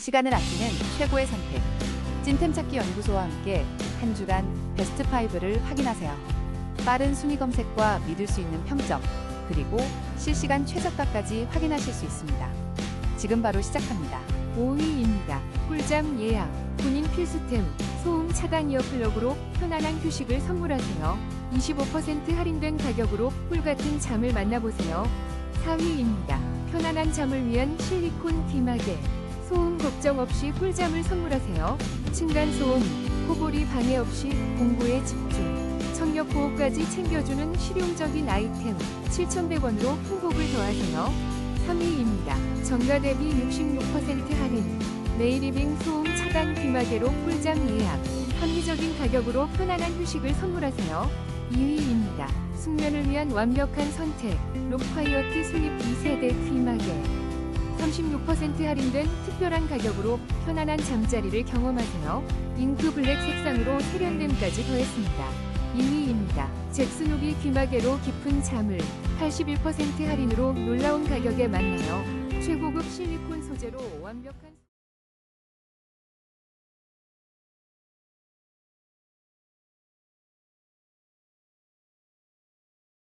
시간을 아끼는 최고의 선택. 찐템 찾기 연구소와 함께 한 주간 베스트 5를 확인하세요. 빠른 순위 검색과 믿을 수 있는 평점, 그리고 실시간 최저가까지 확인하실 수 있습니다. 지금 바로 시작합니다. 5위입니다. 꿀잠 예약. 본인 필수템, 소음 차단 이어플러그로 편안한 휴식을 선물하세요. 25% 할인된 가격으로 꿀같은 잠을 만나보세요. 4위입니다. 편안한 잠을 위한 실리콘 귀마개. 소음 걱정 없이 꿀잠을 선물하세요. 층간소음, 코골이 방해 없이 공부에 집중. 청력호흡까지 챙겨주는 실용적인 아이템. 7,100원으로 행복을 더하세요. 3위입니다. 정가 대비 66% 할인. 네이리빙 소음 차단 귀마개로 꿀잠 예약. 합리적인 가격으로 편안한 휴식을 선물하세요. 2위입니다. 숙면을 위한 완벽한 선택. 록콰이어티 슬립 2세대 귀마개. 36% 할인된 특별한 가격으로 편안한 잠자리를 경험하세요. 잉크 블랙 색상으로 세련됨까지 더했습니다. 2위입니다. 잭스누비 귀마개로 깊은 잠을. 81% 할인으로 놀라운 가격에 만나요. 최고급 실리콘 소재로 완벽한